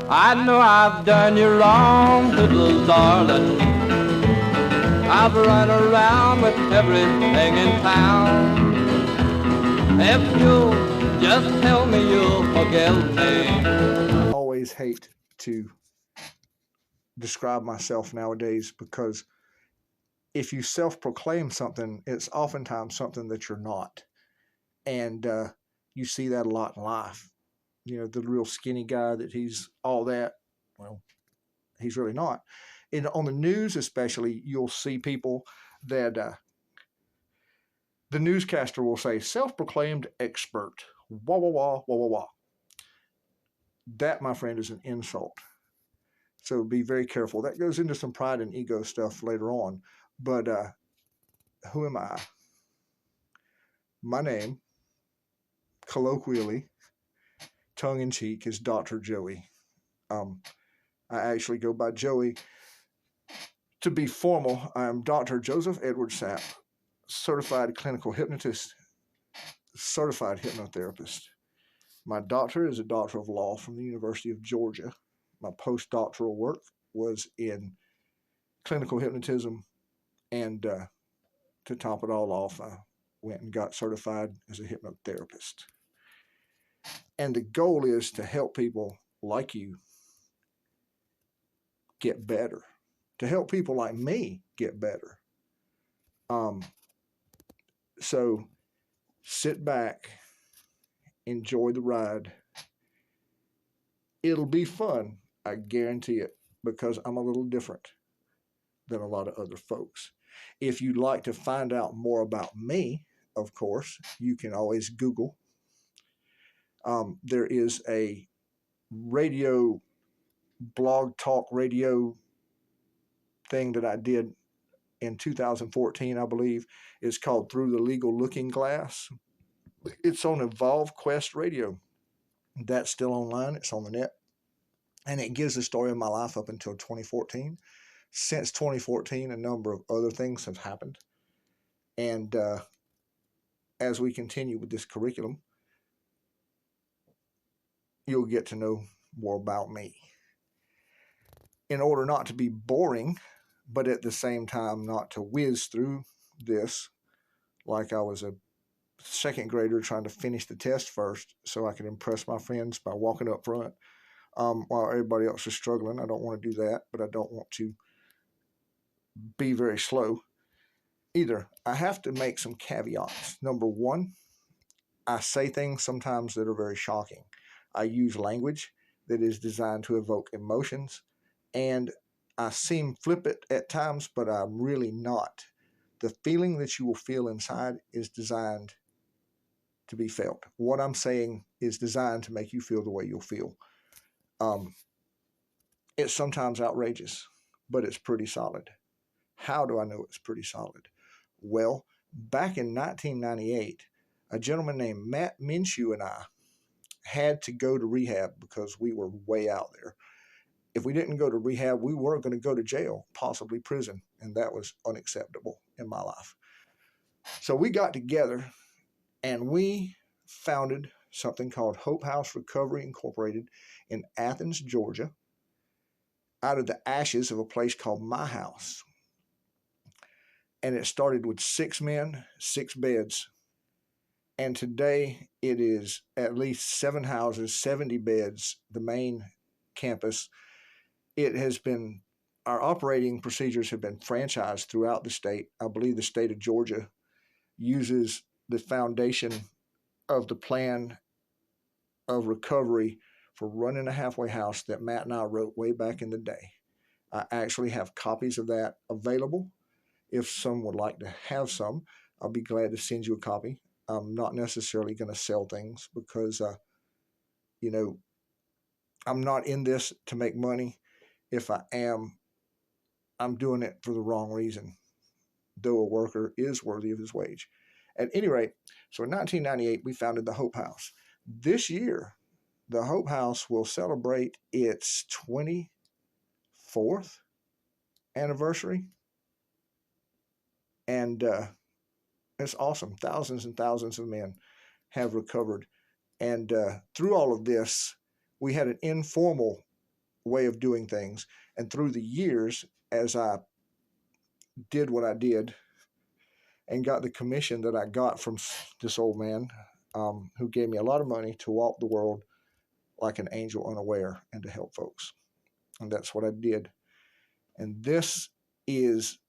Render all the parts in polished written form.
I know I've done you wrong, little darling. I've run around with everything in town. If you'll just tell me you'll forgive me. I always hate to describe myself nowadays because if you self-proclaim something, it's oftentimes something that you're not. And you see that a lot in life. You know, the real skinny guy that he's all that. Well, he's really not. And on the news especially, you'll see people that the newscaster will say, self-proclaimed expert. Wah, wah, wah, wah, wah, wah. That, my friend, is an insult. So be very careful. That goes into some pride and ego stuff later on. But who am I? My name, colloquially, tongue-in-cheek, is Dr. Joey. I actually go by Joey. To be formal, I am Dr. Joseph E Sapp, certified clinical hypnotist, certified hypnotherapist. My doctor is a doctor of law from the University of Georgia. My postdoctoral work was in clinical hypnotism, and to top it all off, I went and got certified as a hypnotherapist. And the goal is to help people like you get better, to help people like me get better. So sit back, enjoy the ride. It'll be fun, I guarantee it, because I'm a little different than a lot of other folks. If you'd like to find out more about me, of course, you can always Google. There is a radio, blog talk radio thing that I did in 2014, I believe. It's called Through the Legal Looking Glass. It's on Evolve Quest Radio. That's still online. It's on the net. And it gives the story of my life up until 2014. Since 2014, a number of other things have happened. And as we continue with this curriculum, you'll get to know more about me. In order not to be boring, but at the same time not to whiz through this like I was a second grader trying to finish the test first so I could impress my friends by walking up front while everybody else is struggling. I don't want to do that, but I don't want to be very slow either. I have to make some caveats. Number one, I say things sometimes that are very shocking. I use language that is designed to evoke emotions, and I seem flippant at times, but I'm really not. The feeling that you will feel inside is designed to be felt. What I'm saying is designed to make you feel the way you'll feel. It's sometimes outrageous, but it's pretty solid. How do I know it's pretty solid? Well, back in 1998, a gentleman named Matt Minshew and I had to go to rehab because we were way out there. If we didn't go to rehab, we were going to go to jail, possibly prison, and that was unacceptable in my life. So we got together and we founded something called Hope House Recovery Incorporated in Athens, Georgia, out of the ashes of a place called My House. And it started with 6 men, 6 beds. And today it is at least 7 houses, 70 beds, the main campus. It has been, our operating procedures have been franchised throughout the state. I believe the state of Georgia uses the foundation of the plan of recovery for running a halfway house that Matt and I wrote way back in the day. I actually have copies of that available. If some would like to have some, I'll be glad to send you a copy. I'm not necessarily going to sell things because, I'm not in this to make money. If I am, I'm doing it for the wrong reason, though a worker is worthy of his wage. At any rate, so in 1998, we founded the Hope House. This year, the Hope House will celebrate its 24th anniversary. And it's awesome. Thousands and thousands of men have recovered. And through all of this, we had an informal way of doing things. And through the years, as I did what I did and got the commission that I got from this old man, who gave me a lot of money to walk the world like an angel unaware and to help folks. And that's what I did. And this is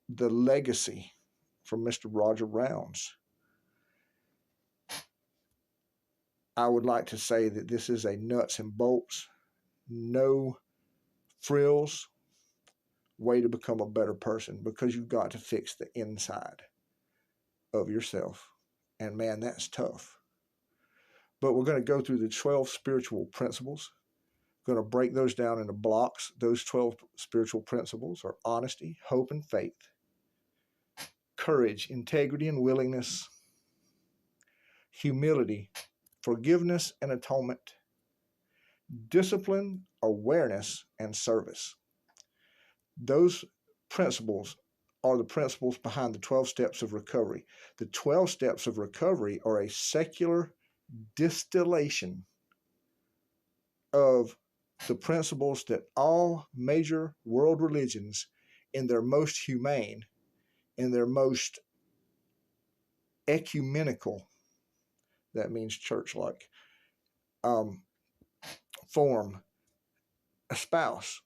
the legacy from Mr. Roger Rounds. I would like to say that this is a nuts and bolts, no frills way to become a better person, because you've got to fix the inside of yourself. And man, that's tough. But we're going to go through the 12 spiritual principles. We're going to break those down into blocks. Those 12 spiritual principles are honesty, hope, and faith, courage, integrity, and willingness, humility, forgiveness and atonement, discipline, awareness, and service. Those principles are the principles behind the 12 steps of recovery. The 12 steps of recovery are a secular distillation of the principles that all major world religions, in their most humane, in their most ecumenical, that means church-like, form, espouse.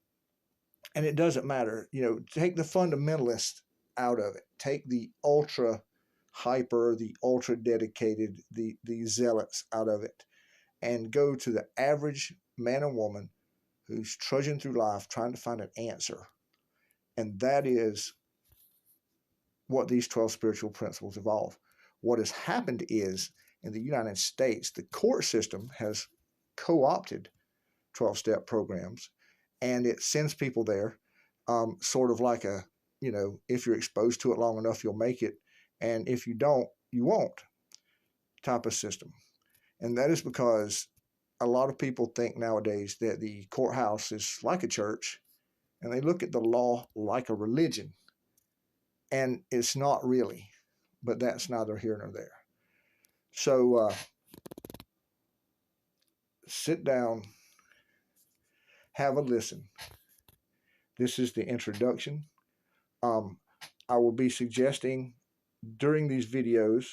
And it doesn't matter, take the fundamentalist out of it. Take the ultra hyper, the ultra dedicated, the zealots out of it, and go to the average man and woman who's trudging through life trying to find an answer. And that is what these 12 spiritual principles evolve. What has happened is, in the United States, the court system has co-opted 12-step programs, and it sends people there, sort of like a, if you're exposed to it long enough, you'll make it, and if you don't, you won't type of system. And that is because a lot of people think nowadays that the courthouse is like a church, and they look at the law like a religion, and it's not really, but that's neither here nor there. So sit down, have a listen. This is the introduction. I will be suggesting during these videos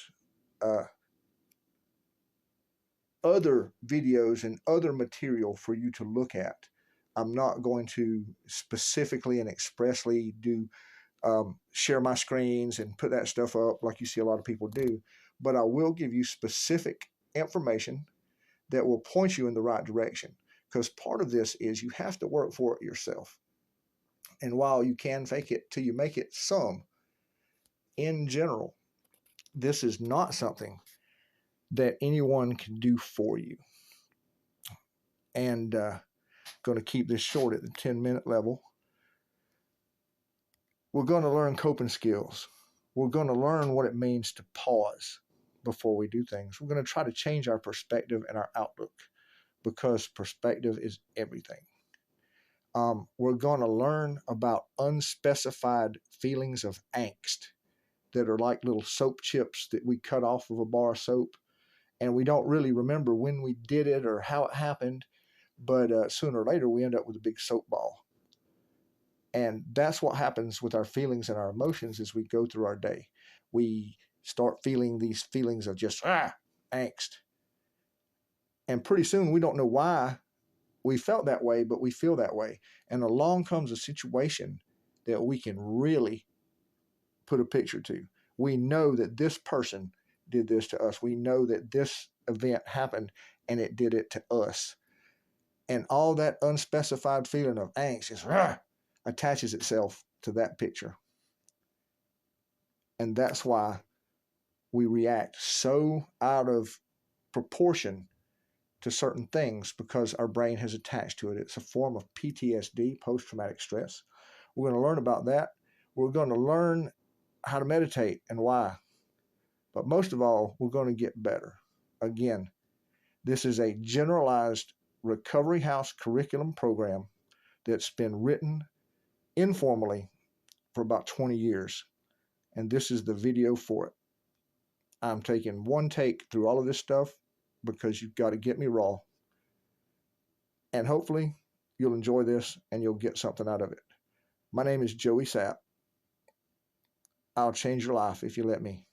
other videos and other material for you to look at. I'm not going to specifically and expressly share my screens and put that stuff up like you see a lot of people do, but I will give you specific information that will point you in the right direction, because part of this is you have to work for it yourself. And while you can fake it till you make it, in general, this is not something that anyone can do for you. And going to keep this short at the 10-minute level. We're going to learn coping skills. We're going to learn what it means to pause before we do things. We're going to try to change our perspective and our outlook, because perspective is everything. We're going to learn about unspecified feelings of angst that are like little soap chips that we cut off of a bar of soap, and we don't really remember when we did it or how it happened, but sooner or later we end up with a big soap ball. And that's what happens with our feelings and our emotions as we go through our day. We start feeling these feelings of just angst. And pretty soon we don't know why we felt that way, but we feel that way. And along comes a situation that we can really put a picture to. We know that this person did this to us. We know that this event happened and it did it to us. And all that unspecified feeling of angst is attaches itself to that picture. And that's why we react so out of proportion to certain things, because our brain has attached to it. It's a form of PTSD, post-traumatic stress. We're going to learn about that. We're going to learn how to meditate and why. But most of all, we're going to get better. Again, this is a generalized recovery house curriculum program that's been written informally for about 20 years. And this is the video for it. I'm taking one take through all of this stuff because you've got to get me raw. And hopefully you'll enjoy this and you'll get something out of it. My name is Joey Sapp. I'll change your life if you let me.